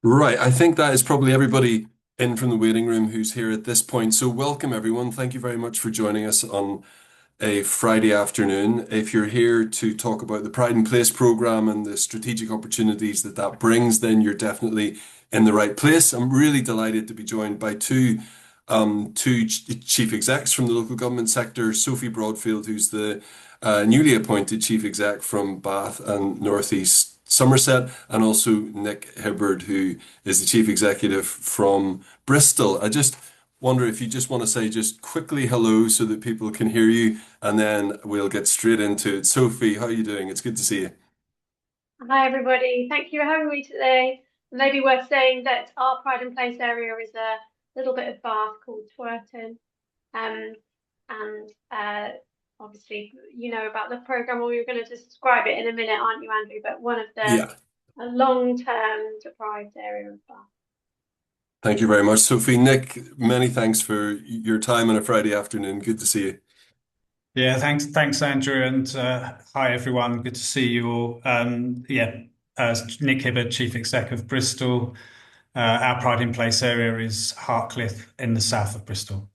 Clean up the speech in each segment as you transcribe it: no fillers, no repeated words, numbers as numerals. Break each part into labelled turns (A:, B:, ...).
A: Right. I think that is probably everybody in from the waiting room who's here at this point. So welcome everyone. Thank you very much for joining us on a Friday afternoon. If you're here to talk about the Pride in Place program and the strategic opportunities that that brings, then you're definitely in the right place. I'm really delighted to be joined by two chief execs from the local government sector, Sophie Broadfield, who's the newly appointed chief exec from Bath and Northeast Somerset, and also Nick Hibbard, who is the chief executive from Bristol. I just wonder if you just want to say just quickly hello so that people can hear you, and then we'll get straight into it. Sophie, how are you doing? It's good to see you.
B: Hi, everybody. Thank you for having me today. Maybe worth saying that our Pride and Place area is a little bit of Bath called Twerton. Um, and obviously, you know about the programme, or you're going to describe it in a minute, aren't you, Andrew? But one of the
A: Yeah.
B: a long-term deprived area of Bath.
A: Thank you very much, Sophie. Nick, many thanks for your time on a Friday afternoon. Good to see you.
C: Yeah, thanks, Andrew, and hi everyone. Good to see you all. Nick Hibbert, Chief Exec of Bristol. Our Pride in Place area is Hartcliffe in the south of Bristol.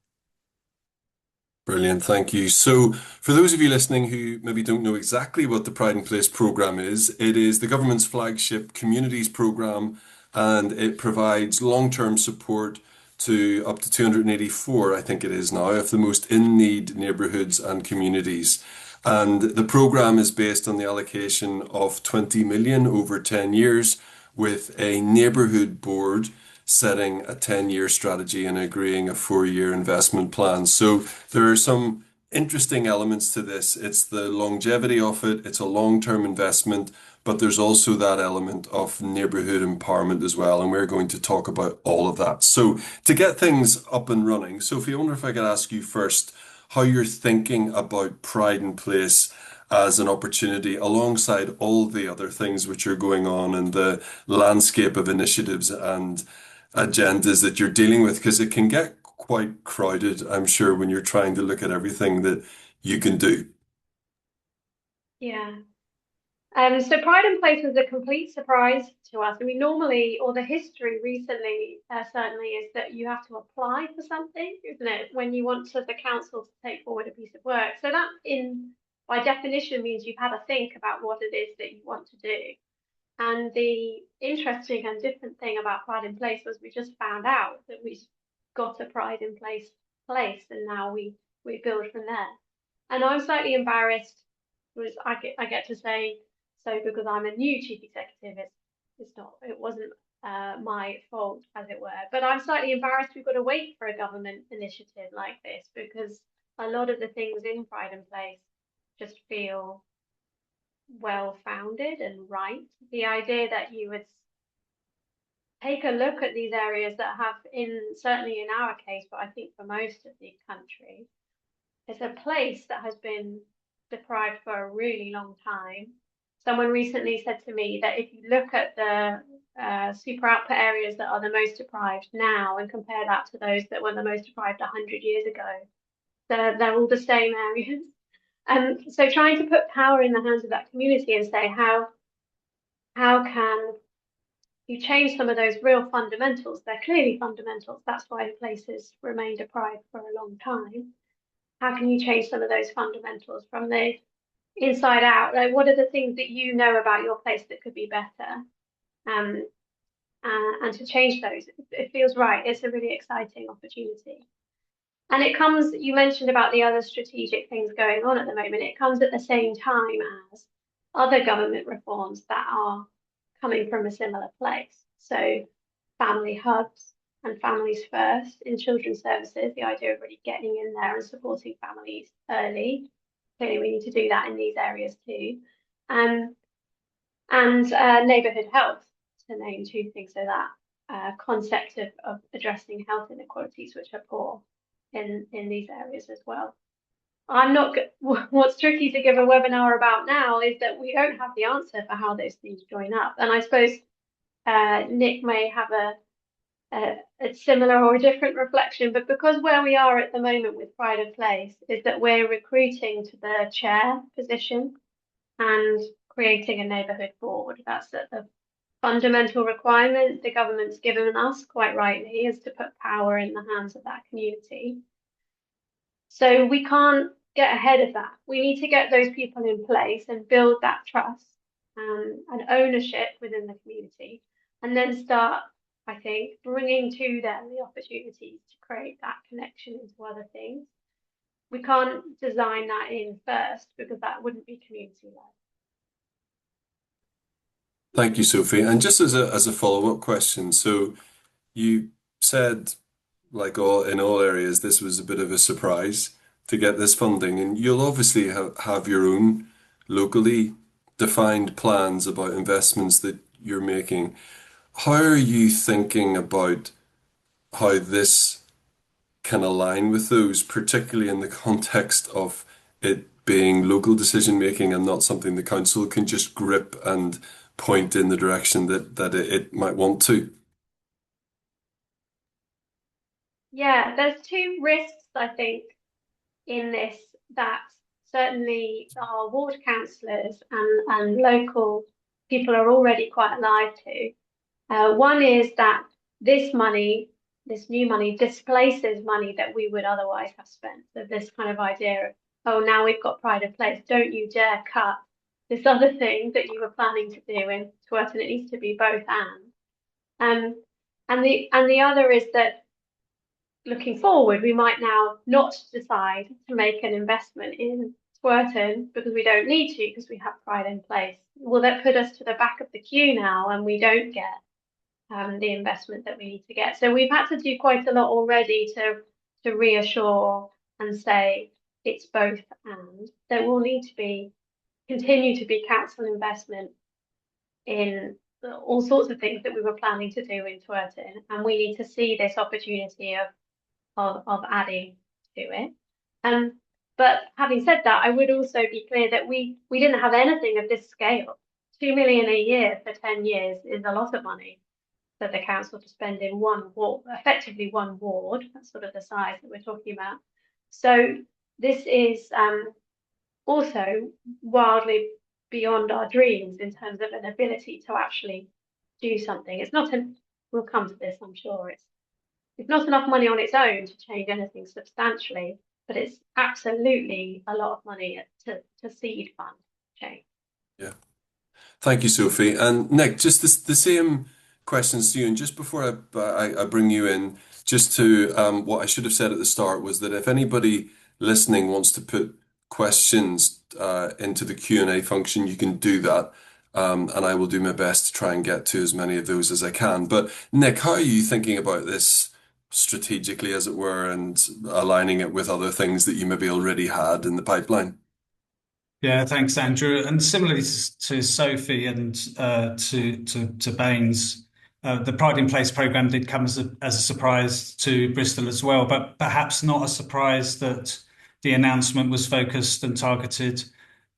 A: Brilliant, thank you. So, for those of you listening who maybe don't know exactly what the Pride in Place program is, it is the government's flagship communities program, and it provides long-term support to up to 284, I think it is now, of the most in-need neighbourhoods and communities. And the program is based on the allocation of 20 million over 10 years, with a neighbourhood board setting a 10-year strategy and agreeing a 4-year investment plan. So there are some interesting elements to this. It's the longevity of it, it's a long-term investment, but there's also that element of neighborhood empowerment as well. And we're going to talk about all of that. So to get things up and running, Sophie, I wonder if I could ask you first how you're thinking about Pride in Place as an opportunity alongside all the other things which are going on in the landscape of initiatives and agendas that you're dealing with, because it can get quite crowded, I'm sure, when you're trying to look at everything that you can do.
B: Yeah. So Pride and Place was a complete surprise to us. I mean, normally, or the history recently, certainly is that you have to apply for something, isn't it? When you want to, the council to take forward a piece of work. So that by definition means you've had to think about what it is that you want to do. And the interesting and different thing about Pride in Place was we just found out that we got a Pride in place, and now we build from there. And I'm slightly embarrassed, was I get to say so because I'm a new chief executive. It wasn't my fault, as it were. But I'm slightly embarrassed we've got to wait for a government initiative like this, because a lot of the things in Pride and Place just feel well founded and right. The idea that you would take a look at these areas that have, certainly in our case, but I think for most of the country, it's a place that has been deprived for a really long time. Someone recently said to me that if you look at the super output areas that are the most deprived now and compare that to those that were the most deprived 100 years ago, they're all the same areas. And so trying to put power in the hands of that community and say, how can you change some of those real fundamentals? They're clearly fundamentals. That's why places remain deprived for a long time. How can you change some of those fundamentals from the inside out? Like, what are the things that you know about your place that could be better? Um, and to change those, it feels right. It's a really exciting opportunity. And it comes, you mentioned about the other strategic things going on at the moment. It comes at the same time as other government reforms that are coming from a similar place. So family hubs and families first in children's services, the idea of really getting in there and supporting families early. Clearly, we need to do that in these areas too. Um, and neighbourhood health, to name two things. So that concept of addressing health inequalities, which are poor in these areas as well. I'm not. What's tricky to give a webinar about now is that we don't have the answer for how those things join up. And I suppose Nick may have a similar or a different reflection, but because where we are at the moment with Pride of Place is that we're recruiting to the chair position and creating a neighbourhood board. That's at the fundamental requirement the government's given us, quite rightly, is to put power in the hands of that community. So we can't get ahead of that. We need to get those people in place and build that trust and ownership within the community, and then start, I think, bringing to them the opportunities to create that connection into other things. We can't design that in first because that wouldn't be community-led.
A: Thank you, Sophie. And just as a follow-up question, so you said, like all in all areas, this was a bit of a surprise to get this funding, and you'll obviously have your own locally defined plans about investments that you're making. How are you thinking about how this can align with those, particularly in the context of it being local decision making and not something the council can just grip and point in the direction that it might want to?
B: Yeah, there's two risks, I think, in this that certainly our ward councillors and local people are already quite alive to. One is that this money, this new money, displaces money that we would otherwise have spent. So this kind of idea of, oh, now we've got pride of place, don't you dare cut this other thing that you were planning to do in Twerton. It needs to be both and. And the other is that looking forward, we might now not decide to make an investment in Twerton because we don't need to, because we have pride in place. Will that put us to the back of the queue now and we don't get the investment that we need to get? So we've had to do quite a lot already to reassure and say it's both and. There will need to continue to be council investment in all sorts of things that we were planning to do in Twerton, and we need to see this opportunity of adding to it. But having said that, I would also be clear that we didn't have anything of this scale. 2 million a year for 10 years is a lot of money for the council to spend in one ward, effectively one ward. That's sort of the size that we're talking about. So this is also wildly beyond our dreams in terms of an ability to actually do something. It's not we'll come to this, I'm sure. It's not enough money on its own to change anything substantially, but it's absolutely a lot of money to seed fund change.
A: Yeah. Thank you, Sophie. And Nick, just the same questions to you. And just before I bring you in, just to what I should have said at the start was that if anybody listening wants to put questions into the Q&A function, you can do that. And I will do my best to try and get to as many of those as I can. But Nick, how are you thinking about this strategically, as it were, and aligning it with other things that you maybe already had in the pipeline?
C: Yeah, thanks, Andrew. And similarly to Sophie and to Baines, the Pride in Place programme did come as a surprise to Bristol as well, but perhaps not a surprise that the announcement was focused and targeted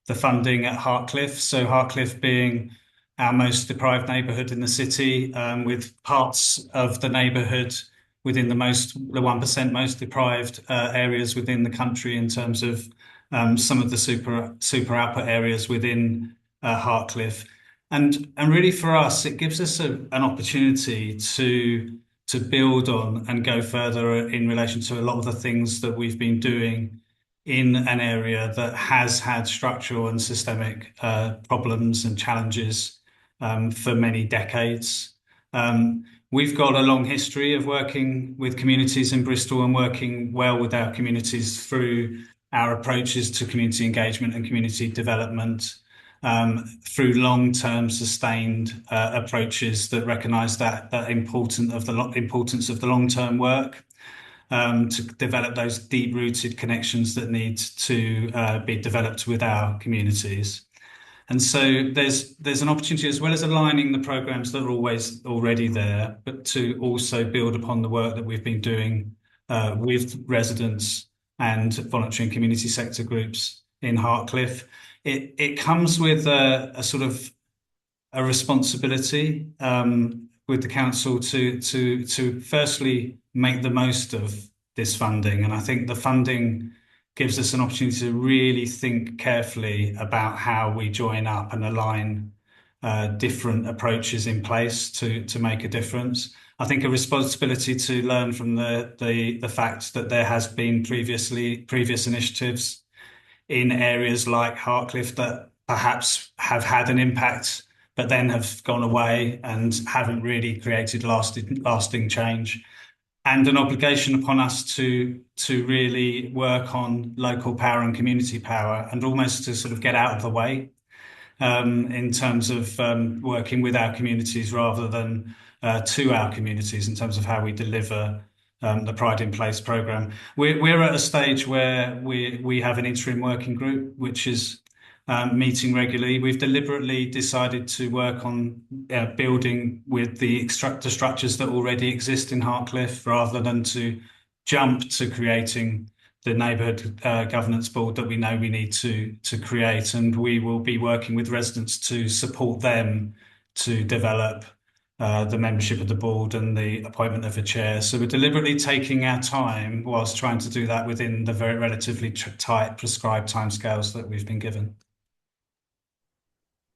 C: the funding at Hartcliffe. So Hartcliffe being our most deprived neighbourhood in the city, with parts of the neighbourhood within the 1% most deprived areas within the country in terms of some of the super output areas within Hartcliffe. And really for us, it gives us an opportunity to build on and go further in relation to a lot of the things that we've been doing in an area that has had structural and systemic problems and challenges for many decades. We've got a long history of working with communities in Bristol and working well with our communities through our approaches to community engagement and community development, through long-term sustained approaches that recognise that importance of the long-term work, to develop those deep-rooted connections that need to be developed with our communities. And so there's an opportunity, as well as aligning the programs that are always already there, but to also build upon the work that we've been doing with residents and voluntary and community sector groups in Hartcliffe. It comes with a sort of a responsibility with the council to firstly make the most of this funding, and I think the funding gives us an opportunity to really think carefully about how we join up and align different approaches in place to make a difference. I think a responsibility to learn from the fact that there has been previous initiatives in areas like Hartcliffe that perhaps have had an impact, but then have gone away and haven't really created lasting change. And an obligation upon us to really work on local power and community power, and almost to sort of get out of the way in terms of working with our communities rather than to our communities in terms of how we deliver the Pride in Place programme. We're at a stage where we have an interim working group which is meeting regularly. We've deliberately decided to work on building with the structures that already exist in Hartcliffe rather than to jump to creating the neighbourhood governance board that we know we need to create, and we will be working with residents to support them to develop the membership of the board and the appointment of a chair. So we're deliberately taking our time whilst trying to do that within the very relatively tight prescribed timescales that we've been given.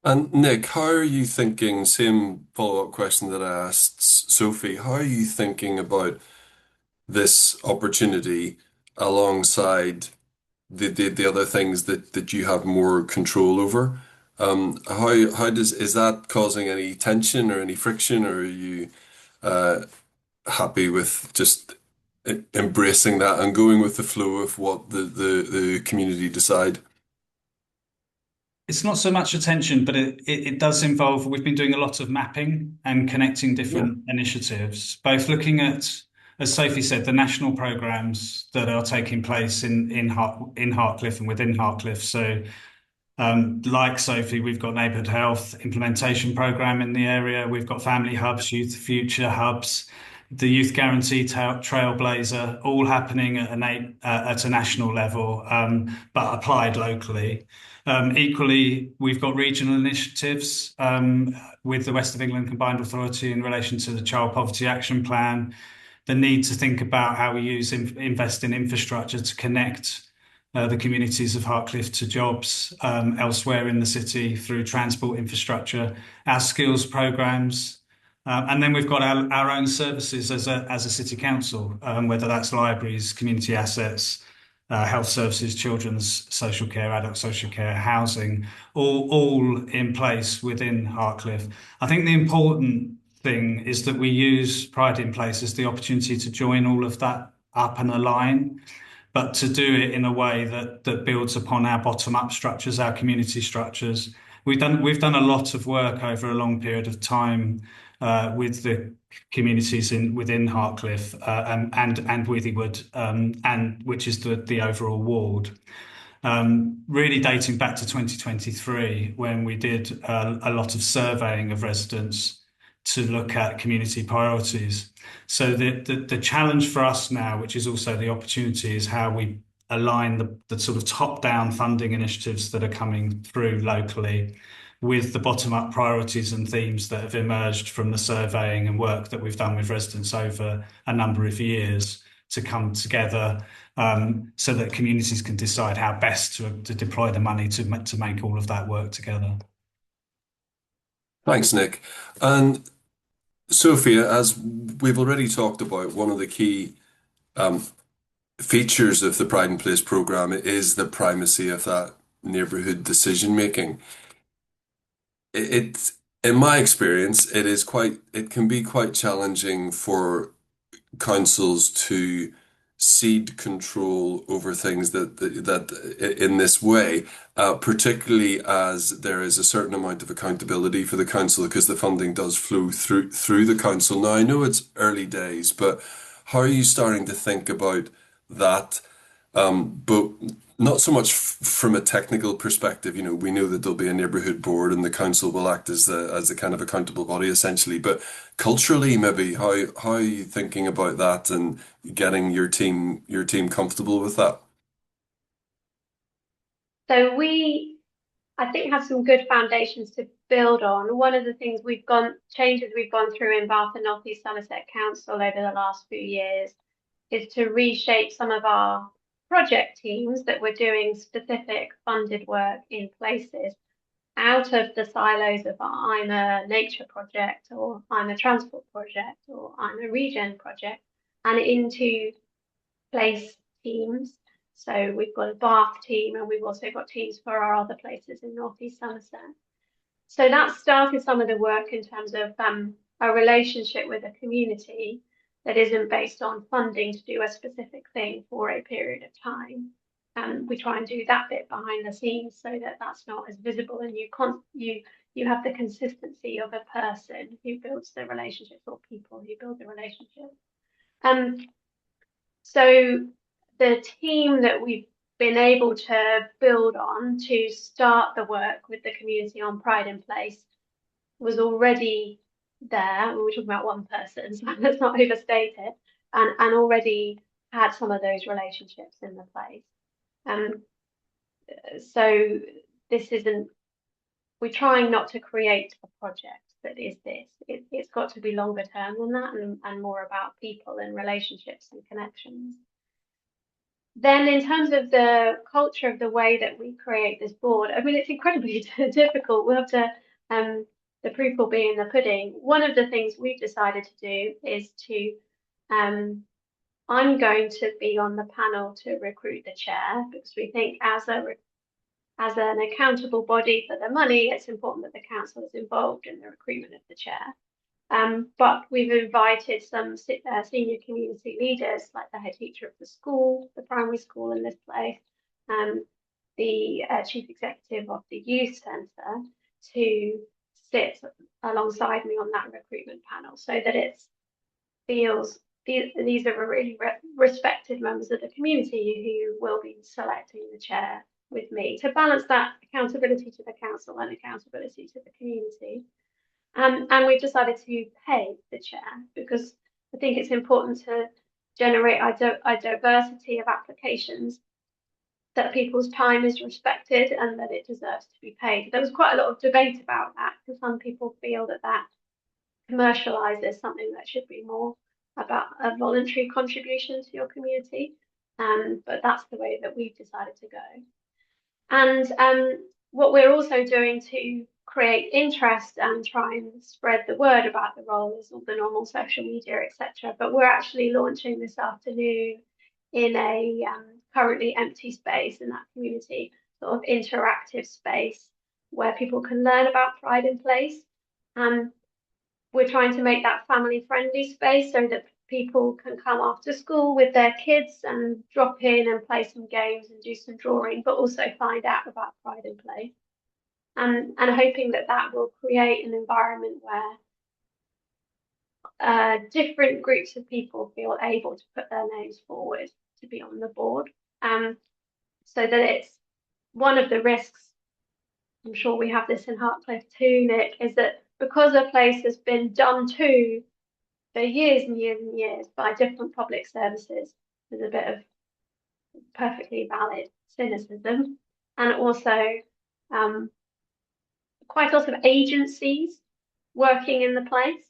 A: And Nick, how are you thinking? Same follow-up question that I asked Sophie. How are you thinking about this opportunity alongside the other things that you have more control over? How does is that causing any tension or any friction, or are you happy with just embracing that and going with the flow of what the community decide?
C: It's not so much attention, but it does involve, we've been doing a lot of mapping and connecting
A: Yeah.
C: different initiatives, both looking at, as Sophie said, the national programmes that are taking place in Hartcliffe and within Hartcliffe. So like Sophie, we've got neighbourhood health implementation programme in the area. We've got family hubs, youth future hubs, the youth guarantee trailblazer, all happening at a national level, but applied locally. Equally, we've got regional initiatives with the West of England Combined Authority in relation to the Child Poverty Action Plan, the need to think about how we invest in infrastructure to connect the communities of Hartcliffe to jobs elsewhere in the city through transport infrastructure, our skills programmes, and then we've got our own services as a city council, whether that's libraries, community assets, health services, children's social care, adult social care, housing, all in place within Hartcliffe. I think the important thing is that we use Pride in Place as the opportunity to join all of that up and align, but to do it in a way that builds upon our bottom-up structures, our community structures. We've done a lot of work over a long period of time with the communities within Hartcliffe and Withywood, and which is the overall ward. Really dating back to 2023, when we did a lot of surveying of residents to look at community priorities. So the challenge for us now, which is also the opportunity, is how we align the sort of top-down funding initiatives that are coming through locally with the bottom-up priorities and themes that have emerged from the surveying and work that we've done with residents over a number of years to come together, so that communities can decide how best to deploy the money to make all of that work together.
A: Thanks, Nick. And Sophia, as we've already talked about, one of the key um, features of the Pride in Place programme is the primacy of that neighbourhood decision making. In my experience, it can be quite challenging for councils to cede control over things that in this way, particularly as there is a certain amount of accountability for the council because the funding does flow through the council. Now, I know it's early days, but how are you starting to think about that? But not so much from a technical perspective. We know that there'll be a neighbourhood board and the council will act as the kind of accountable body essentially. But culturally, maybe how are you thinking about that and getting your team comfortable with that?
B: So I think, have some good foundations to build on. One of the changes we've gone through in Bath and North East Somerset Council over the last few years is to reshape some of our project teams that were doing specific funded work in places out of the silos of I'm a nature project, or I'm a transport project, or I'm a regen project, and into place teams. So we've got a Bath team, and we've also got teams for our other places in North East Somerset. So that started some of the work in terms of a relationship with a community that isn't based on funding to do a specific thing for a period of time. We try and do that bit behind the scenes so that that's not as visible, and you have the consistency of a person who builds the relationships, or people who build the relationship. So the team that we've been able to build on to start the work with the community on Pride in Place was already there. We're talking about one person, so let's not overstate it, and already had some of those relationships in the place. So this isn't, we're trying not to create a project that is this. It's got to be longer term than that, and more about people and relationships and connections. Then in terms of the culture of the way that we create this board, I mean, it's incredibly difficult. We'll have to, the proof will be in the pudding. One of the things we've decided to do is to, I'm going to be on the panel to recruit the chair, because we think as an accountable body for the money, it's important that the council is involved in the recruitment of the chair. But we've invited some senior community leaders, like the head teacher of the school, the primary school in this place, the chief executive of the youth centre, to sit alongside me on that recruitment panel, so that it feels these are really respected members of the community who will be selecting the chair with me, to balance that accountability to the council and accountability to the community. And we've decided to pay the chair, because I think it's important to generate a diversity of applications, that people's time is respected and that it deserves to be paid. There was quite a lot of debate about that, because some people feel that that commercializes something that should be more about a voluntary contribution to your community. But that's the way that we've decided to go. And what we're also doing to create interest and try and spread the word about the role is all the normal social media, etc. But we're actually launching this afternoon in a currently empty space in that community, sort of interactive space where people can learn about Pride in Place. We're trying to make that family friendly space so that people can come after school with their kids and drop in and play some games and do some drawing, but also find out about Pride in Place. And hoping that that will create an environment where different groups of people feel able to put their names forward to be on the board. So that it's one of the risks, I'm sure we have this in Hartcliffe too, Nick, is that because a place has been done to for years and years and years by different public services, there's a bit of perfectly valid cynicism, and also quite a lot of agencies working in the place.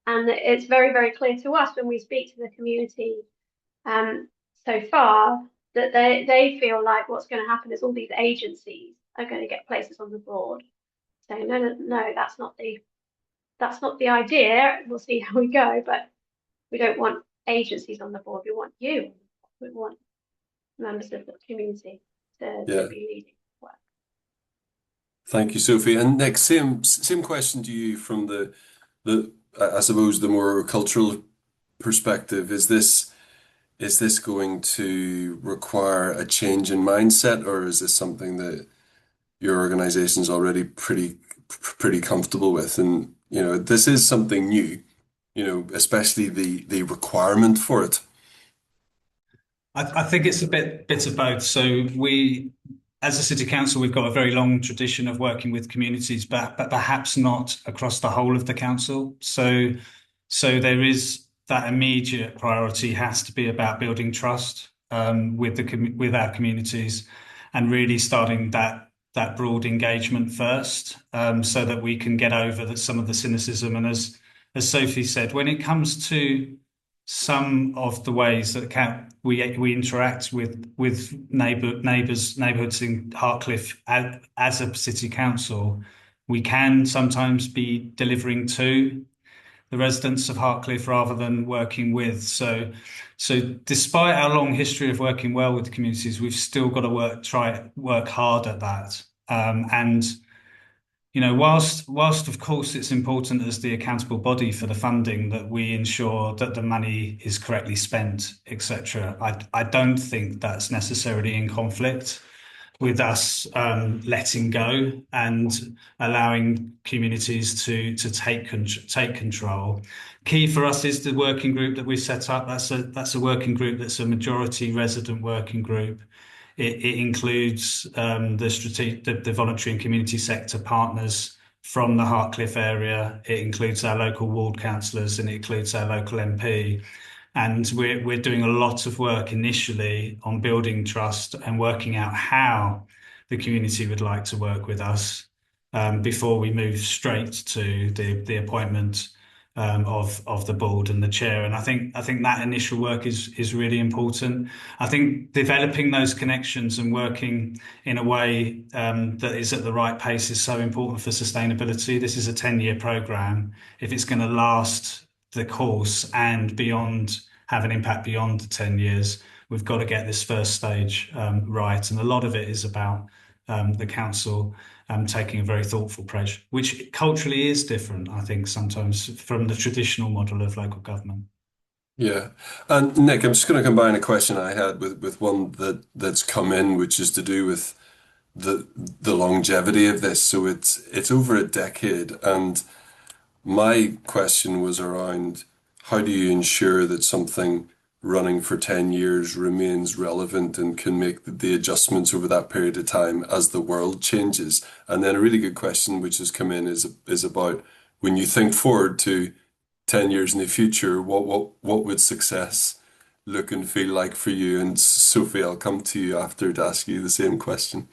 B: And it's very, very clear to us when we speak to the community so far that they feel like what's going to happen is all these agencies are going to get places on the board. So no, that's not the idea. We'll see how we go, but we don't want agencies on the board. We want you. We want members of the community to be leading work.
A: Thank you, Sophie. And Nick, same question to you from the I suppose the more cultural perspective. Is this going to require a change in mindset, or is this something that your organization is already pretty comfortable with? And this is something new, especially the requirement for it.
C: I think it's a bit of both. So we, as a city council, we've got a very long tradition of working with communities, but perhaps not across the whole of the council. So there is that immediate priority has to be about building trust with our communities, and really starting that broad engagement first, so that we can get over some of the cynicism. And as Sophie said, when it comes to some of the ways that we interact with neighbourhoods in Hartcliffe as a city council, we can sometimes be delivering to the residents of Hartcliffe rather than working with. So despite our long history of working well with communities, we've still got to work hard at that. And whilst of course it's important as the accountable body for the funding that we ensure that the money is correctly spent, etc. I don't think that's necessarily in conflict with us letting go and allowing communities to take control. Key for us is the working group that we've set up. That's a working group that's a majority resident working group. It includes the voluntary and community sector partners from the Hartcliffe area. It includes our local ward councillors and it includes our local MP. And we're doing a lot of work initially on building trust and working out how the community would like to work with us before we move straight to the appointment of the board and the chair. And I think that initial work is really important. I think developing those connections and working in a way that is at the right pace is so important for sustainability. This is a 10-year programme. If it's going to last the course and beyond, have an impact beyond the 10 years, we've got to get this first stage right. And a lot of it is about the council taking a very thoughtful approach, which culturally is different, I think, sometimes from the traditional model of local government.
A: Yeah. And Nick, I'm just going to combine a question I had with one that's come in, which is to do with the longevity of this. So it's over a decade, and my question was around how do you ensure that something running for 10 years remains relevant and can make the adjustments over that period of time as the world changes? And then a really good question which has come in is about when you think forward to 10 years in the future, what would success look and feel like for you? And Sophie, I'll come to you after to ask you the same question.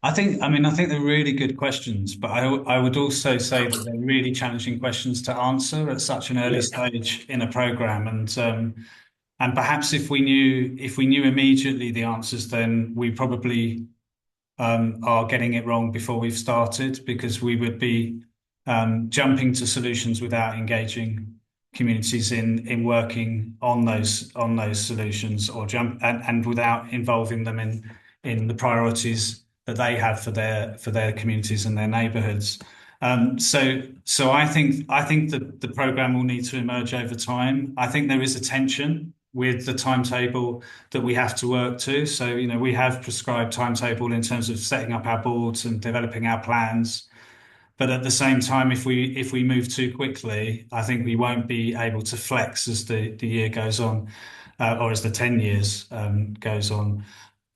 C: I mean, I think they're really good questions, but I would also say that they're really challenging questions to answer at such an early
A: Yeah.
C: stage in a program. And perhaps if we knew immediately the answers, then we probably are getting it wrong before we've started, because we would be jumping to solutions without engaging communities in working on those solutions, or and without involving them in the priorities that they have for their communities and their neighbourhoods. So I think that the programme will need to emerge over time. I think there is a tension with the timetable that we have to work to. So, we have prescribed timetable in terms of setting up our boards and developing our plans. But at the same time, if we move too quickly, I think we won't be able to flex as the year goes on, or as the 10 years goes on.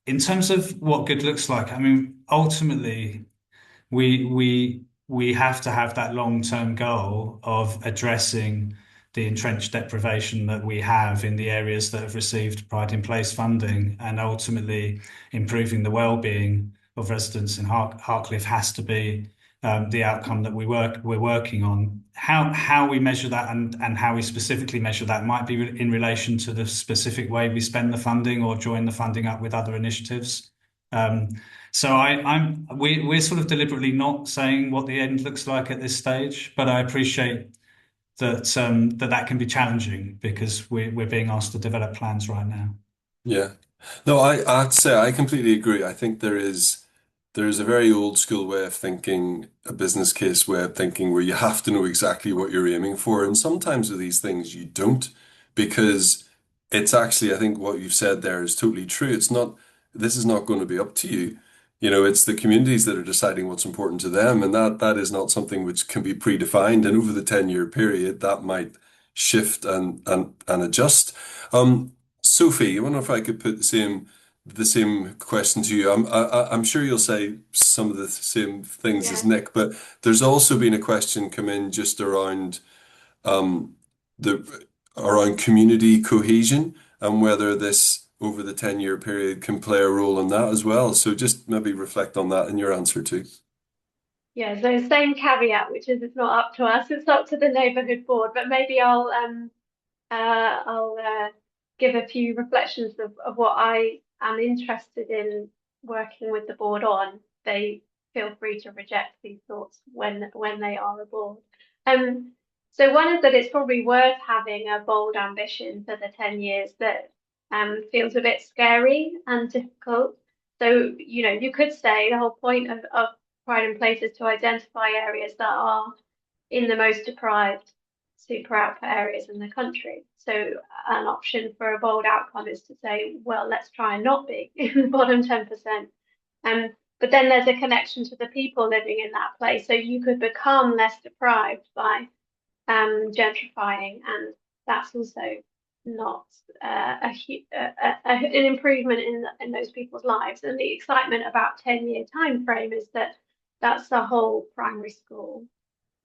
C: In terms of what good looks like, I mean, ultimately, we have to have that long-term goal of addressing the entrenched deprivation that we have in the areas that have received Pride in Place funding, and ultimately improving the well-being of residents in Hartcliffe has to be the outcome that we're working on. How we measure that and how we specifically measure that might be in relation to the specific way we spend the funding or join the funding up with other initiatives. So we're sort of deliberately not saying what the end looks like at this stage, but I appreciate that that can be challenging because we're being asked to develop plans right now.
A: Yeah. No, I'd say I completely agree. I think there is a very old school way of thinking, a business case way of thinking, where you have to know exactly what you're aiming for. And sometimes with these things you don't, because it's actually, I think what you've said there is totally true. This is not going to be up to you. It's the communities that are deciding what's important to them, and that is not something which can be predefined. And over the 10-year period, that might shift and adjust. Sophie, I wonder if I could put the same question to you. I'm sure you'll say some of the same things as
B: Yeah.
A: Nick, but there's also been a question come in just around the around community cohesion and whether this over the 10-year period can play a role in that as well. So just maybe reflect on that in your answer too.
B: Yeah, so same caveat, which is it's not up to us, it's up to the neighbourhood board, but maybe I'll I'll give a few reflections of what I am interested in working with the board on. They feel free to reject these thoughts when they are aboard. So one is that it's probably worth having a bold ambition for the 10 years that feels a bit scary and difficult. So, you could say the whole point of Pride in Place is to identify areas that are in the most deprived super output areas in the country. So an option for a bold outcome is to say, well, let's try and not be in the bottom 10%. But then there's a connection to the people living in that place. So you could become less deprived by gentrifying, and that's also not an improvement in those people's lives. And the excitement about 10-year time frame is that that's the whole primary school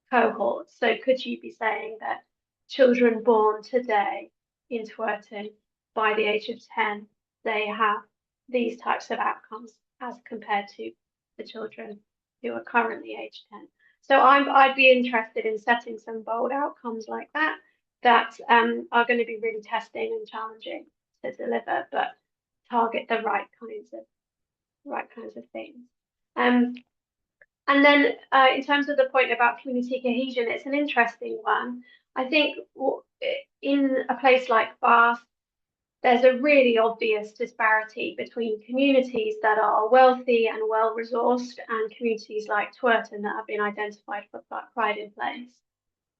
B: cohort. So could you be saying that children born today in Twerton by the age of 10, they have these types of outcomes as compared to the children who are currently aged 10? So I'd be interested in setting some bold outcomes like that are going to be really testing and challenging to deliver, but target the right kinds of things. And then in terms of the point about community cohesion, it's an interesting one. I think in a place like Bath, there's a really obvious disparity between communities that are wealthy and well-resourced and communities like Twerton that have been identified for Pride in Place.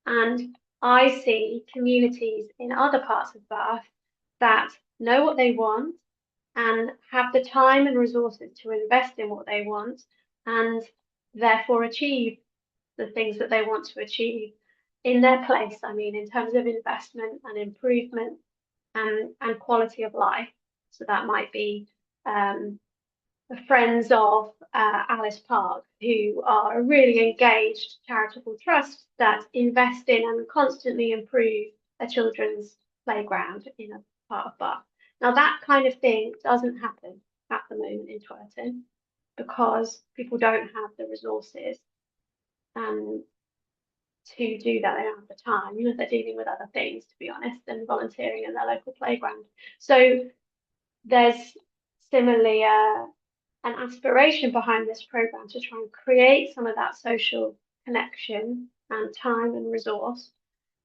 B: And I see communities in other parts of Bath that know what they want and have the time and resources to invest in what they want and therefore achieve the things that they want to achieve in their place. I mean, in terms of investment and improvement and quality of life. So that might be friends of Alice Park, who are a really engaged charitable trust that invest in and constantly improve a children's playground in a part of Bath. Now, that kind of thing doesn't happen at the moment in Twerton because people don't have the resources to do that. They don't have the time. They're dealing with other things, to be honest, than volunteering in their local playground. So there's similarly an aspiration behind this programme to try and create some of that social connection and time and resource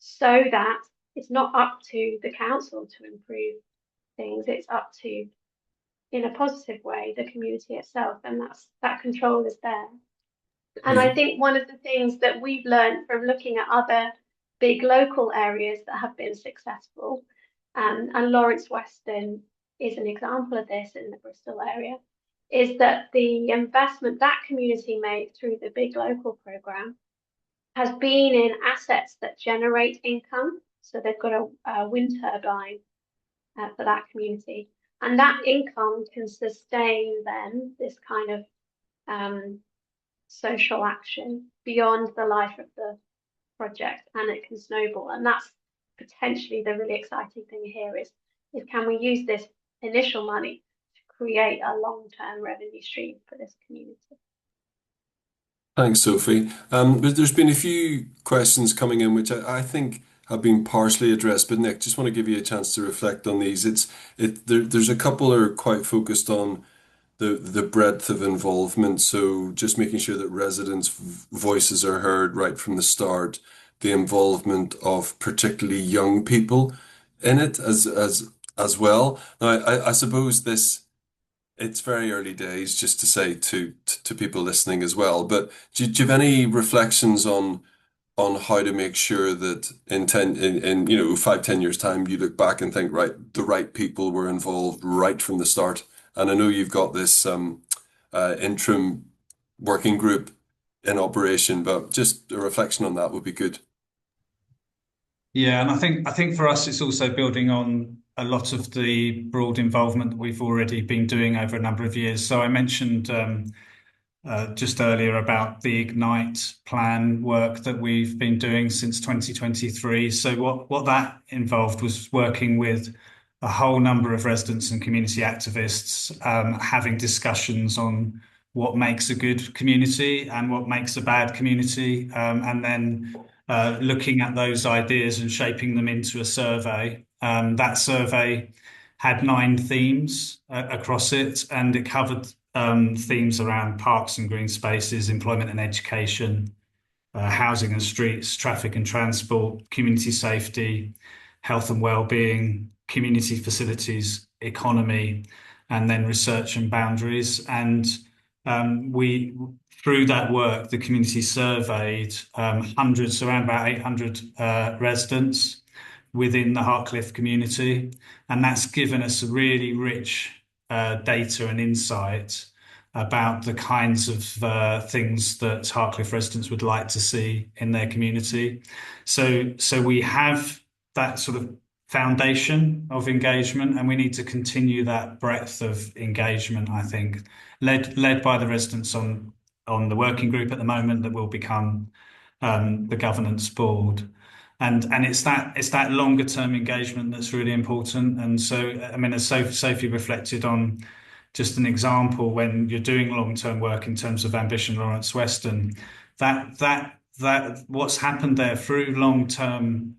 B: so that it's not up to the council to improve things. It's up to, in a positive way, the community itself, and that control is there. And I think one of the things that we've learned from looking at other big local areas that have been successful, and Lawrence Weston is an example of this in the Bristol area, is that the investment that community made through the big local programme has been in assets that generate income. So they've got a wind turbine for that community. And that income can sustain then this kind of social action beyond the life of the project, and it can snowball. And that's potentially the really exciting thing here is can we use this initial money to create a long-term revenue stream for this community?
A: Thanks, Sophie. There's been a few questions coming in which I think have been partially addressed, but Nick, just want to give you a chance to reflect on these. There's a couple that are quite focused on the breadth of involvement. So just making sure that residents' voices are heard right from the start, the involvement of particularly young people in it as well. Now, I suppose it's very early days, just to say to people listening as well. But do you have any reflections on how to make sure that in 5-10 years time you look back and think, right, the right people were involved right from the start? And I know you've got this interim working group in operation, but just a reflection on that would be good.
C: Yeah, and I think for us it's also building on a lot of the broad involvement that we've already been doing over a number of years. So I mentioned just earlier about the Ignite plan work that we've been doing since 2023. So what that involved was working with a whole number of residents and community activists, having discussions on what makes a good community and what makes a bad community, and then looking at those ideas and shaping them into a survey. That survey had 9 themes across it, and it covered themes around parks and green spaces, employment and education, housing and streets, traffic and transport, community safety, health and well-being, community facilities, economy, and then research and boundaries. And we, through that work, the community surveyed hundreds, around about 800 residents within the Hartcliffe community, and that's given us really rich data and insight about the kinds of things that Hartcliffe residents would like to see in their community. So we have that sort of foundation of engagement, and we need to continue that breadth of engagement, I think, led by the residents on the working group at the moment that will become the governance board. And it's that longer term engagement that's really important. And so, I mean, as Sophie reflected on, just an example, when you're doing long-term work in terms of Ambition Lawrence Weston, that what's happened there through long-term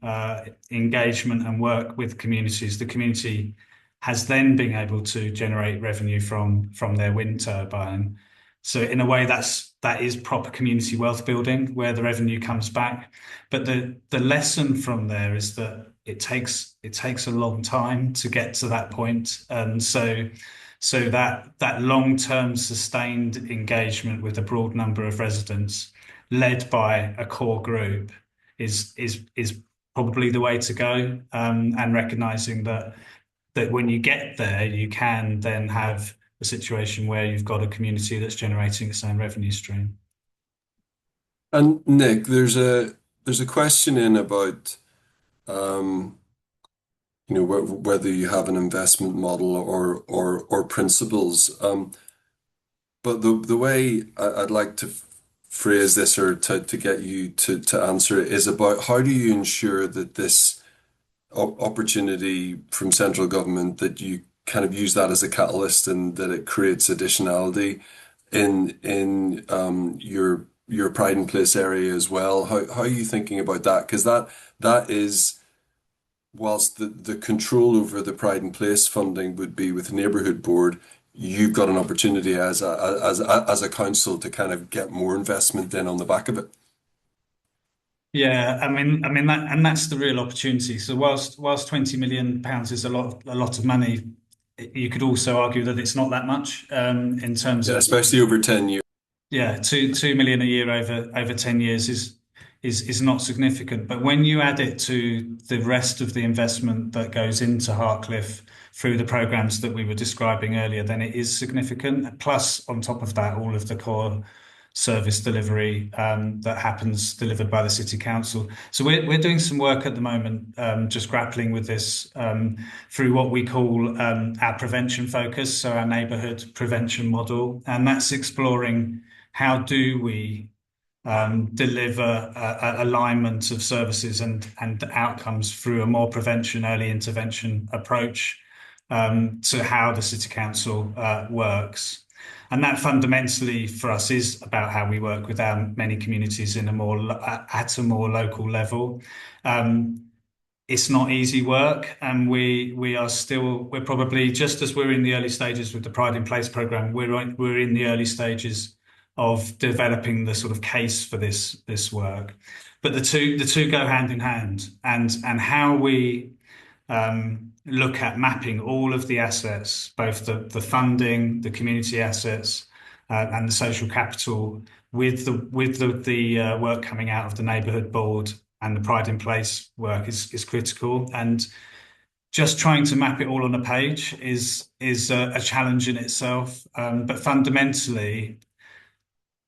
C: engagement and work with communities, the community has then been able to generate revenue from their wind turbine. So in a way, that is proper community wealth building, where the revenue comes back. But the lesson from there is that it takes a long time to get to that point, and so that long-term sustained engagement with a broad number of residents, led by a core group, is probably the way to go. And recognizing that when you get there, you can then have a situation where you've got a community that's generating its own revenue stream.
A: And Nick, there's a question in about whether you have an investment model or principles. But the way I'd like to phrase this, or to get you to answer it, is about how do you ensure that this opportunity from central government, that you kind of use that as a catalyst and that it creates additionality in your Pride and Place area as well. How are you thinking about that? Because that is, whilst the control over the Pride and Place funding would be with the Neighbourhood Board, you've got an opportunity as a council to kind of get more investment in on the back of it.
C: Yeah, I mean that's the real opportunity. So whilst 20 million pounds is a lot of money, you could also argue that it's not that much in terms of,
A: especially over 10 years.
C: Yeah, 2 million a year over 10 years is not significant. But when you add it to the rest of the investment that goes into Hartcliffe through the programs that we were describing earlier, then it is significant. Plus, on top of that, all of the core service delivery that happens delivered by the City Council. So we're doing some work at the moment, just grappling with this through what we call our prevention focus, so our neighbourhood prevention model, and that's exploring how do we deliver alignment of services and outcomes through a more prevention, early intervention approach to how the City Council works. And that fundamentally for us is about how we work with our many communities at a more local level. It's not easy work, and we're probably, just as we're in the early stages with the Pride in Place programme, we're in the early stages of developing the sort of case for this work. But the two go hand in hand, and how we look at mapping all of the assets, both the funding, the community assets, and the social capital, with the work coming out of the Neighbourhood Board and the Pride in Place work is critical. And just trying to map it all on a page is a challenge in itself. But fundamentally,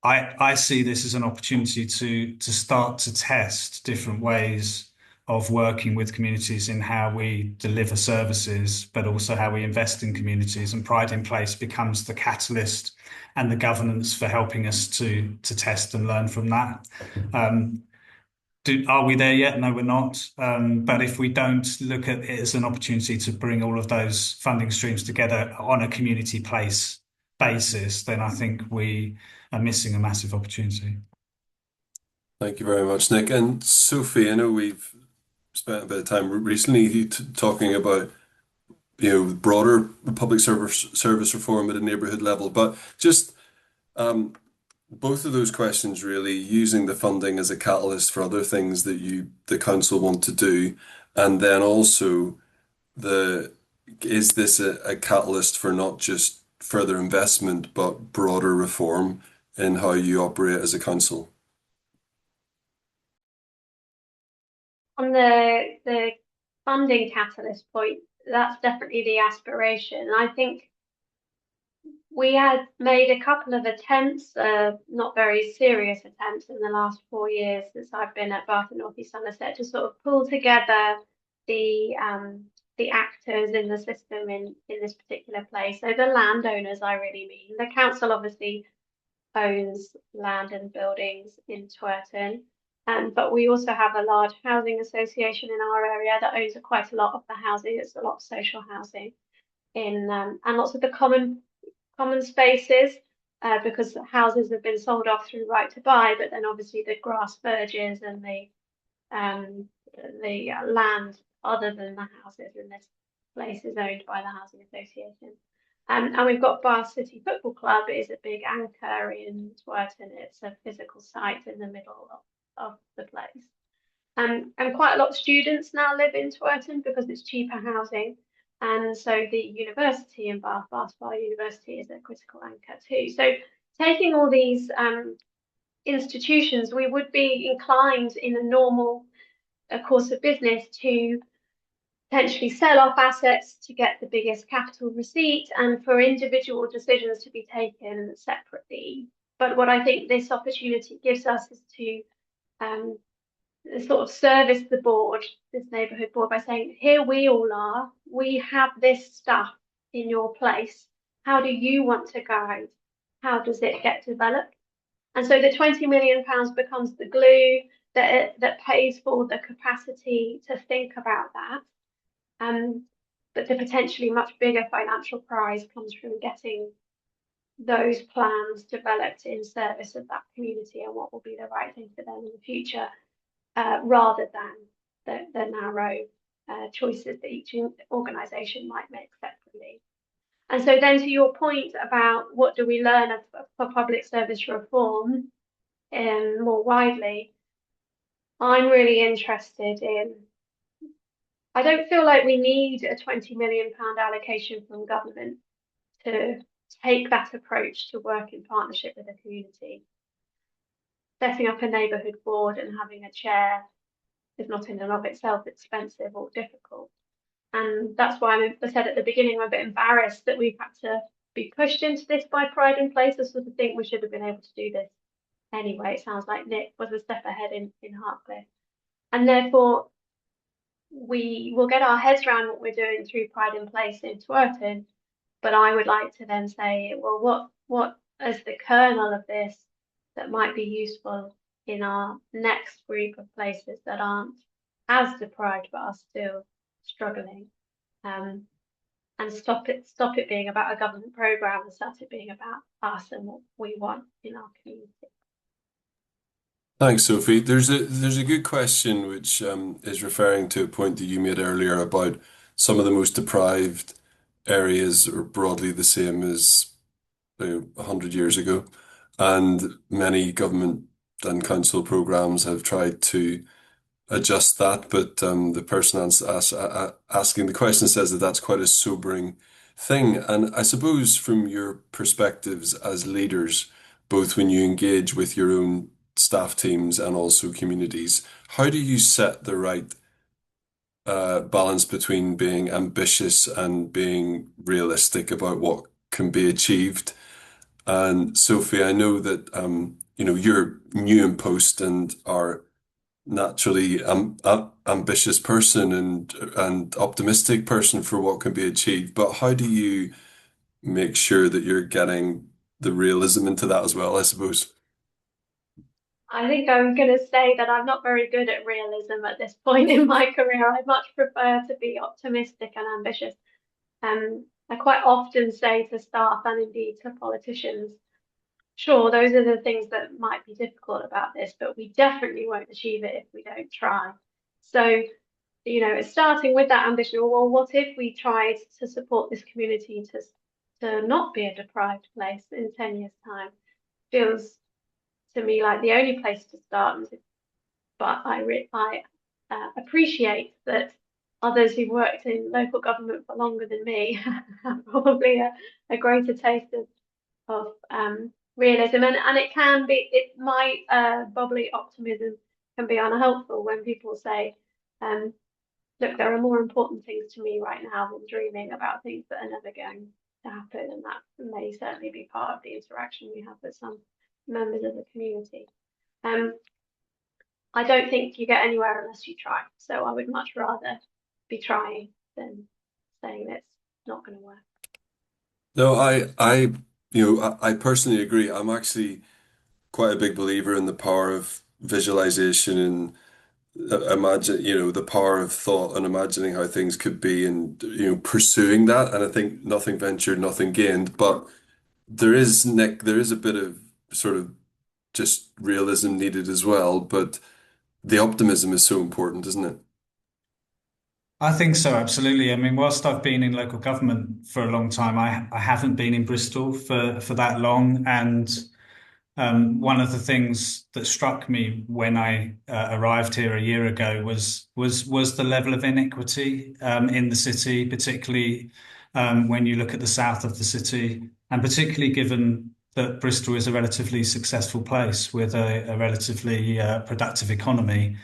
C: I see this as an opportunity to start to test different ways of working with communities in how we deliver services, but also how we invest in communities. And Pride in Place becomes the catalyst and the governance for helping us to test and learn from that. Are we there yet? No, we're not. But if we don't look at it as an opportunity to bring all of those funding streams together on a community place basis, then I think we are missing a massive opportunity.
A: Thank you very much, Nick. And Sophie, I know we've spent a bit of time recently talking about, broader public service reform at a neighbourhood level, but just um, both of those questions really using the funding as a catalyst for other things that the council want to do, and then also the is this a catalyst for not just further investment but broader reform in how you operate as a council?
B: On the funding catalyst point, that's definitely the aspiration. I think we had made a couple of attempts, not very serious attempts, in the last 4 years since I've been at Bath and North East Somerset to sort of pull together the um, the actors in the system in this particular place. So the landowners, I really mean. The council obviously owns land and buildings in Twerton, but we also have a large housing association in our area that owns quite a lot of the housing. It's a lot of social housing in and lots of the common spaces because houses have been sold off through right to buy, but then obviously the grass verges and um, the land other than the houses in this place is owned by the housing association. And we've got Bath City Football Club. It is a big anchor in Twerton. It's a physical site in the middle of the place. And quite a lot of students now live in Twerton because it's cheaper housing. And so the university in Bath, Bath Spa University, is a critical anchor too. So taking all these institutions, we would be inclined in a normal course of business to potentially sell off assets to get the biggest capital receipt and for individual decisions to be taken separately. But what I think this opportunity gives us is to um, sort of service the board, this neighbourhood board, by saying, here we all are, we have this stuff in your place. How do you want to guide? How does it get developed? And so the £20 million becomes the glue that pays for the capacity to think about that. But the potentially much bigger financial prize comes from getting those plans developed in service of that community and what will be the right thing for them in the future, rather than the narrow choices that each organisation might make separately. And so then to your point about what do we learn for public service reform more widely, I'm really interested in, I don't feel like we need a £20 million allocation from government to take that approach to work in partnership with the community. Setting up a neighbourhood board and having a chair is not in and of itself expensive or difficult. And that's why I said at the beginning, I'm a bit embarrassed that we've had to be pushed into this by Pride in Place. I sort of think we should have been able to do this anyway. It sounds like Nick was a step ahead in Hartcliffe. And therefore, we will get our heads around what we're doing through Pride in Place in Twerton. But I would like to then say, well, what is the kernel of this that might be useful in our next group of places that aren't as deprived but are still struggling, and stop it being about a government programme and start it being about us and what we want in our community.
A: Thanks, Sophie. There's a good question which is referring to a point that you made earlier about some of the most deprived areas are broadly the same as 100 years ago, and many government and council programs have tried to adjust that. But the person asking the question says that that's quite a sobering thing. And I suppose from your perspectives as leaders, both when you engage with your own staff teams and also communities, how do you set the right balance between being ambitious and being realistic about what can be achieved? And Sophie, I know that you're new in post and are naturally ambitious person and optimistic person for what can be achieved. But how do you make sure that you're getting the realism into that as well, I suppose?
B: I think I'm going to say that I'm not very good at realism at this point in my career. I much prefer to be optimistic and ambitious. I quite often say to staff and indeed to politicians, sure, those are the things that might be difficult about this, but we definitely won't achieve it if we don't try. So, it's starting with that ambition. Well, what if we tried to support this community to not be a deprived place in 10 years' time? Feels to me like the only place to start. But I appreciate that others who've worked in local government for longer than me have probably a greater taste of realism, and my bubbly optimism can be unhelpful when people say, look, there are more important things to me right now than dreaming about things that are never going to happen, and that may certainly be part of the interaction we have with some members of the community. I don't think you get anywhere unless you try. So I would much rather be trying than saying it's not going to work.
A: No, I personally agree. I'm actually quite a big believer in the power of visualization and imagine, the power of thought and imagining how things could be and, pursuing that. And I think nothing ventured, nothing gained. But there is, Nick, there is a bit of sort of just realism needed as well. But the optimism is so important, isn't it?
C: I think so, absolutely. I mean, whilst I've been in local government for a long time, I haven't been in Bristol for that long. And one of the things that struck me when I arrived here a year ago was the level of inequity in the city, particularly when you look at the south of the city, and particularly given that Bristol is a relatively successful place with a relatively productive economy.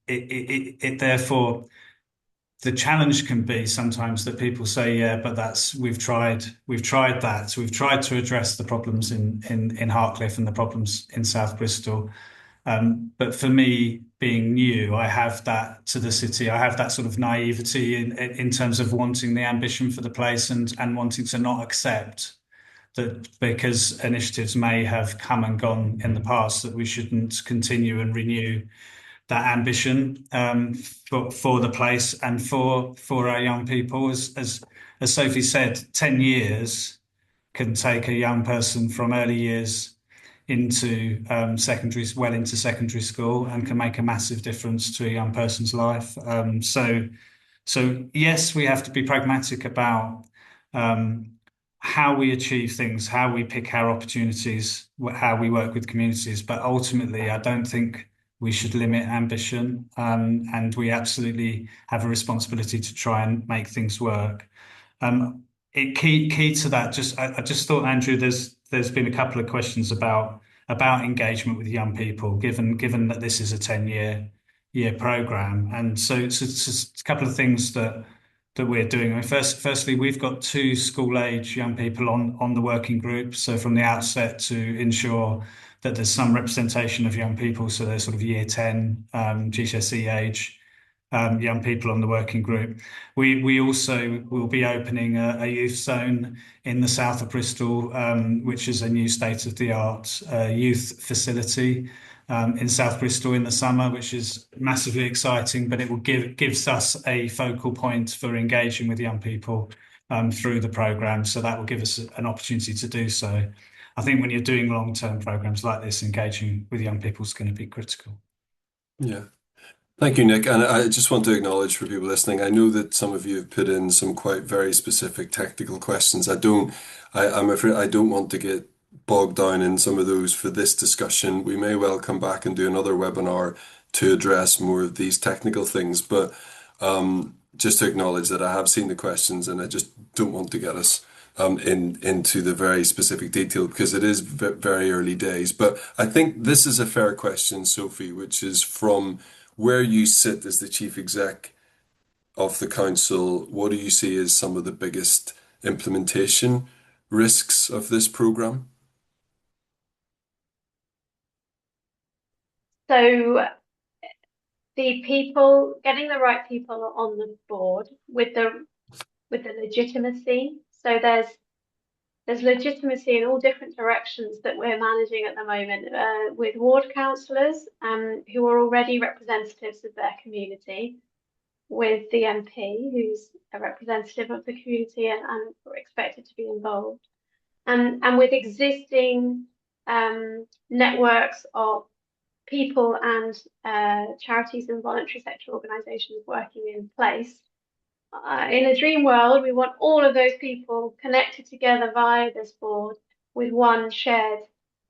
C: It therefore the challenge can be sometimes that people say, yeah, but we've tried that. So we've tried to address the problems in Hartcliffe and the problems in South Bristol. But for me, being new, I have that to the city. I have that sort of naivety in terms of wanting the ambition for the place and wanting to not accept that because initiatives may have come and gone in the past, that we shouldn't continue and renew that ambition for the place and for our young people. As Sophie said, 10 years can take a young person from early years into into secondary school, and can make a massive difference to a young person's life. So yes, we have to be pragmatic about how we achieve things, how we pick our opportunities, how we work with communities. But ultimately, I don't think we should limit ambition, and we absolutely have a responsibility to try and make things work. Key to that, I just thought, Andrew, there's been a couple of questions about engagement with young people, given that this is a 10-year programme, and so it's a couple of things that we're doing. I mean, firstly, we've got 2 school-age young people on the working group. So from the outset, to ensure that there's some representation of young people, so they're sort of year 10, GCSE age young people on the working group. We also will be opening a youth zone in the south of Bristol, which is a new state-of-the-art youth facility in South Bristol in the summer, which is massively exciting, but it will gives us a focal point for engaging with young people through the programme. So that will give us an opportunity to do so. I think when you're doing long-term programmes like this, engaging with young people is going to be critical.
A: Yeah. Thank you, Nick. And I just want to acknowledge for people listening, I know that some of you have put in some quite very specific technical questions. I'm afraid I don't want to get bogged down in some of those for this discussion. We may well come back and do another webinar to address more of these technical things, but just to acknowledge that I have seen the questions and I just don't want to get us into the very specific detail because it is very early days. But I think this is a fair question, Sophie, which is from where you sit as the chief exec of the council. What do you see as some of the biggest implementation risks of this programme?
B: So getting the right people on the board with the legitimacy. So there's legitimacy in all different directions that we're managing at the moment with ward councillors who are already representatives of their community, with the MP who's a representative of the community and expected to be involved, and with existing networks of people and charities and voluntary sector organisations working in place. In a dream world, we want all of those people connected together via this board with one shared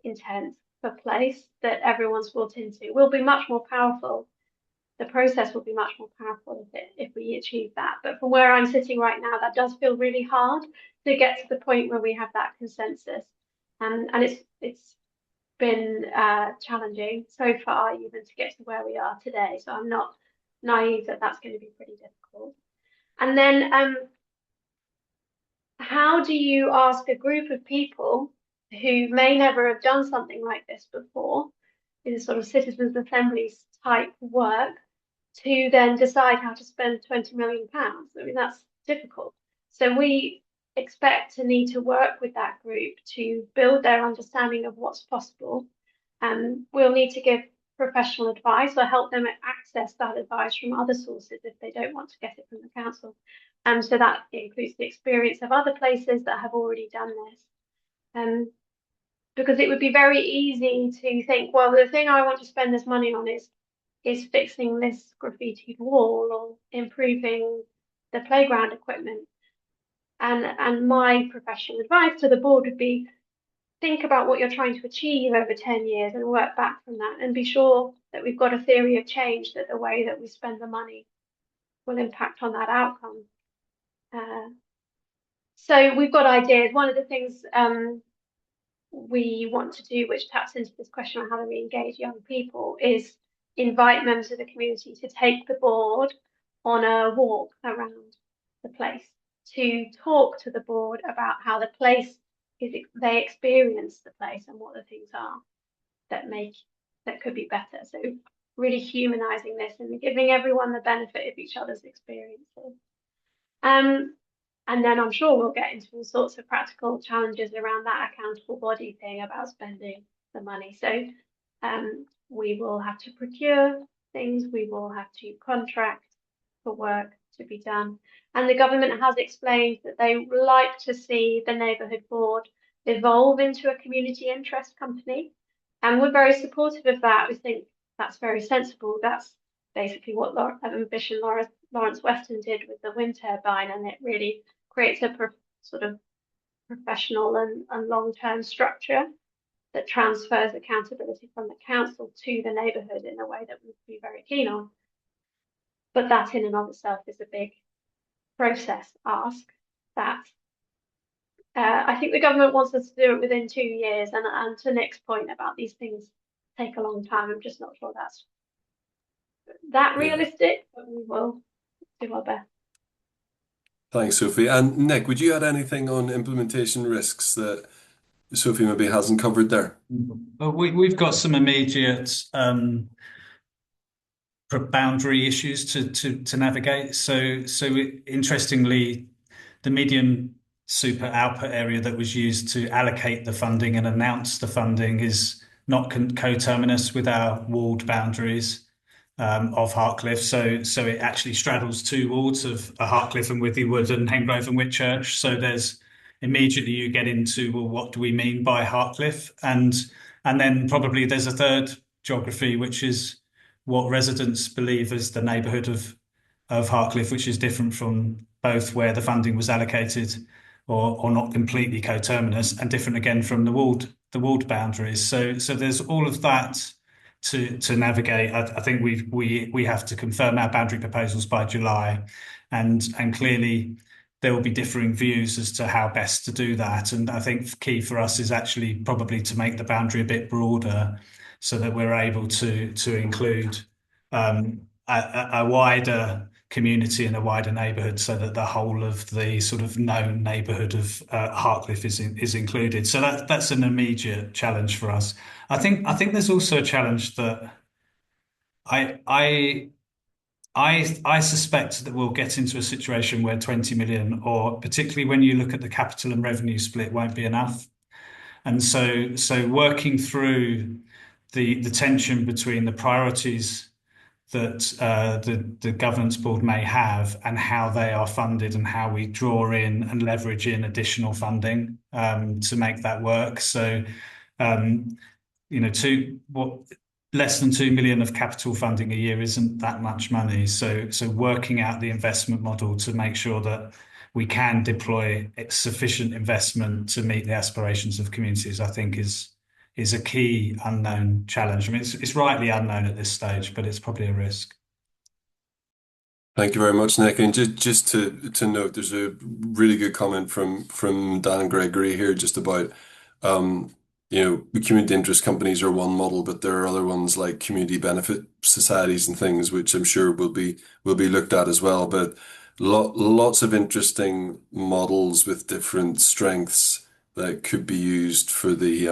B: intent for place that everyone's bought into. We'll be much more powerful. The process will be much more powerful if we achieve that. But from where I'm sitting right now, that does feel really hard to get to the point where we have that consensus. And it's been challenging so far, even to get to where we are today. So I'm not naive that that's going to be pretty difficult. And then how do you ask a group of people who may never have done something like this before, in sort of citizens' assemblies type work, to then decide how to spend £20 million? I mean, that's difficult. So we expect to need to work with that group to build their understanding of what's possible. We'll need to give professional advice or help them access that advice from other sources if they don't want to get it from the council. So that includes the experience of other places that have already done this. Because it would be very easy to think, well, the thing I want to spend this money on is fixing this graffitied wall or improving the playground equipment. And my professional advice to the board would be, think about what you're trying to achieve over 10 years and work back from that, and be sure that we've got a theory of change, that the way that we spend the money will impact on that outcome. So we've got ideas. One of the things we want to do, which taps into this question on how do we engage young people, is invite members of the community to take the board on a walk around the place, to talk to the board about how the place they experience the place and what the things are that could be better. So really humanizing this and giving everyone the benefit of each other's experiences. And then I'm sure we'll get into all sorts of practical challenges around that accountable body thing about spending the money. So we will have to procure things, we will have to contract for work to be done. And the government has explained that they would like to see the neighbourhood board evolve into a community interest company. And we're very supportive of that. We think that's very sensible. That's basically what Ambition Lawrence Weston did with the wind turbine, and it really creates a sort of professional and long-term structure that transfers accountability from the council to the neighbourhood in a way that we'd be very keen on. But that in and of itself is a big process ask that I think the government wants us to do it within 2 years. And to Nick's point about these things take a long time, I'm just not sure that's that realistic, but we will do our best.
A: Thanks, Sophie. And Nick, would you add anything on implementation risks that Sophie maybe hasn't covered there?
C: Well, we've got some immediate boundary issues to navigate. So interestingly, the medium super output area that was used to allocate the funding and announce the funding is not coterminous with our walled boundaries of Hartcliffe. So it actually straddles two wards of Hartcliffe and Withywood and Hengrove and Whitchurch. So there's immediately you get into, well, what do we mean by Hartcliffe? And then probably there's a third geography, which is what residents believe is the neighbourhood of Hartcliffe, which is different from both where the funding was allocated or not completely coterminous, and different again from the walled boundaries. So there's all of that to navigate. I think we have to confirm our boundary proposals by July, and clearly there will be differing views as to how best to do that. And I think key for us is actually probably to make the boundary a bit broader, so that we're able to include a wider community and a wider neighbourhood, so that the whole of the sort of known neighbourhood of Hartcliffe is included. So that's an immediate challenge for us. I think there's also a challenge that I suspect that we'll get into a situation where 20 million, or particularly when you look at the capital and revenue split, won't be enough. And so working through the tension between the priorities that the governance board may have, and how they are funded, and how we draw in and leverage in additional funding to make that work. So, less than 2 million of capital funding a year isn't that much money. So working out the investment model to make sure that we can deploy sufficient investment to meet the aspirations of communities, I think is a key unknown challenge. I mean, it's rightly unknown at this stage, but it's probably a risk.
A: Thank you very much, Nick. And just to note, there's a really good comment from Dan Gregory here, just about the community interest companies are one model, but there are other ones like community benefit societies and things, which I'm sure will be looked at as well. But lots of interesting models with different strengths that could be used for the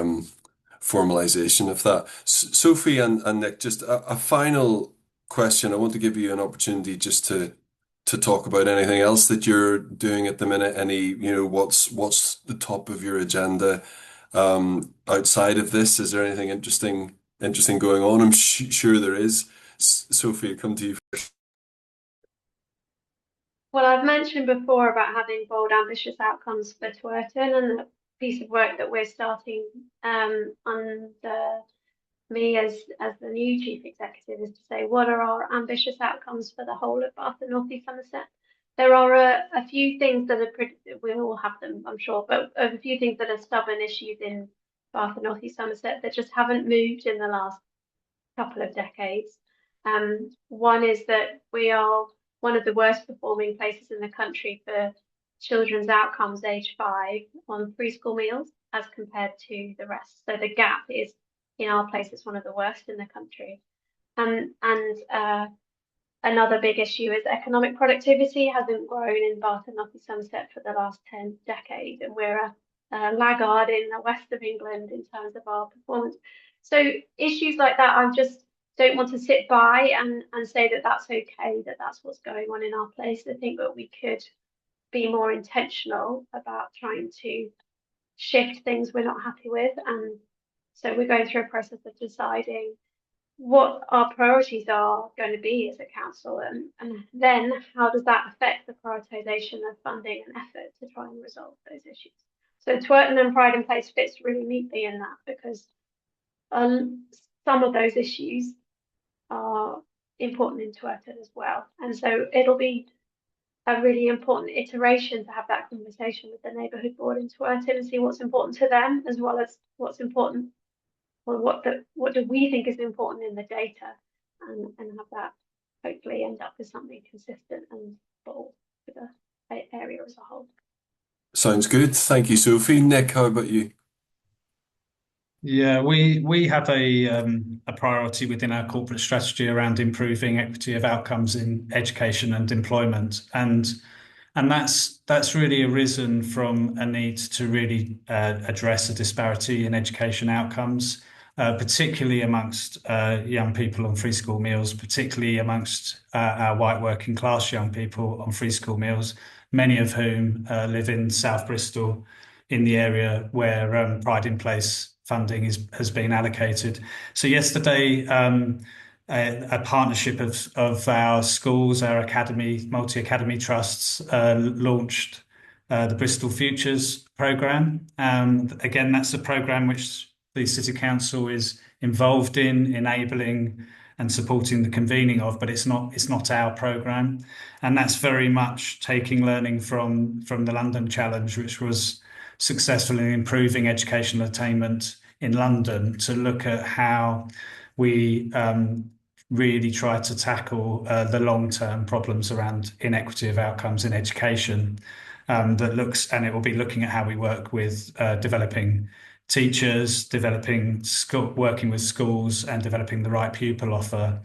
A: formalization of that. Sophie and Nick, just a final question. I want to give you an opportunity just to talk about anything else that you're doing at the minute. What's the top of your agenda outside of this? Is there anything interesting going on? I'm sure there is. Sophie, I come to you first.
B: Well, I've mentioned before about having bold, ambitious outcomes for Twerton, and the piece of work that we're starting under me as the new chief executive is to say, what are our ambitious outcomes for the whole of Bath and North East Somerset? There are a few things that we'll all have them, I'm sure, but a few things that are stubborn issues in Bath and North East Somerset that just haven't moved in the last couple of decades. One is that we are one of the worst performing places in the country for children's outcomes age 5 on preschool meals as compared to the rest. So the gap is, in our place, it's one of the worst in the country. And another big issue is economic productivity hasn't grown in Bath and North East Somerset for the last 10 decades, and we're a laggard in the west of England in terms of our performance. So issues like that, I just don't want to sit by and say that that's okay, that that's what's going on in our place. I think that we could be more intentional about trying to shift things we're not happy with. And so we're going through a process of deciding what our priorities are going to be as a council, and then how does that affect the prioritisation of funding and effort to try and resolve those issues. So Twerton and Pride in Place fits really neatly in that, because some of those issues are important in Twerton as well. And so it'll be a really important iteration to have that conversation with the neighbourhood board in Twerton and see what's important to them, as well as what's important, or what do we think is important in the data, and have that hopefully end up with something consistent and bold for the area as a whole.
A: Sounds good. Thank you, Sophie. Nick, how about you?
C: Yeah, we have a priority within our corporate strategy around improving equity of outcomes in education and employment, and that's really arisen from a need to really address a disparity in education outcomes, particularly amongst young people on free school meals, particularly amongst our white working class young people on free school meals, many of whom live in South Bristol, in the area where Pride in Place funding has been allocated. So yesterday, a partnership of our schools, our academy, multi-academy trusts, launched the Bristol Futures programme. Again, that's a programme which the City Council is involved in enabling and supporting the convening of, but it's not our programme. And that's very much taking learning from the London Challenge, which was successful in improving educational attainment in London, to look at how we really try to tackle the long-term problems around inequity of outcomes in education. And it will be looking at how we work with developing teachers, working with schools, and developing the right pupil offer.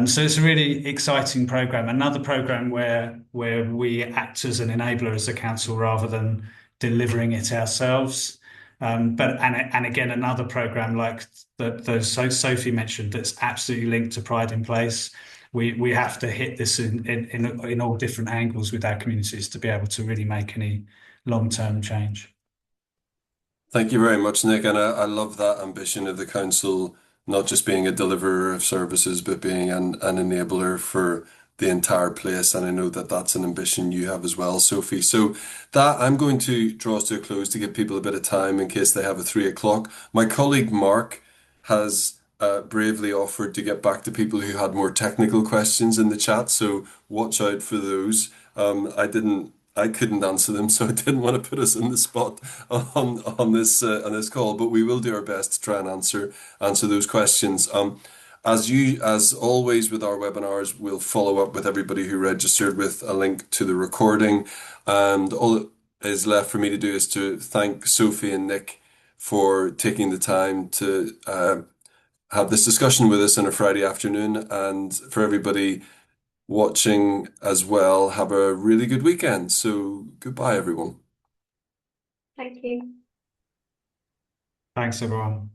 C: So it's a really exciting programme. Another programme where we act as an enabler as a council rather than delivering it ourselves. And again, another programme like those Sophie mentioned, that's absolutely linked to Pride in Place. We have to hit this in all different angles with our communities to be able to really make any long-term change.
A: Thank you very much, Nick. And I love that ambition of the council not just being a deliverer of services, but being an enabler for the entire place. And I know that that's an ambition you have as well, Sophie. So that I'm going to draw us to a close to give people a bit of time in case they have a 3 o'clock. My colleague Mark has bravely offered to get back to people who had more technical questions in the chat. So watch out for those. I couldn't answer them, so I didn't want to put us in the spot on this call. But we will do our best to try and answer those questions. As always with our webinars, we'll follow up with everybody who registered with a link to the recording. And all that is left for me to do is to thank Sophie and Nick for taking the time to have this discussion with us on a Friday afternoon, and for everybody watching as well, have a really good weekend. So goodbye, everyone.
B: Thank you.
C: Thanks, everyone.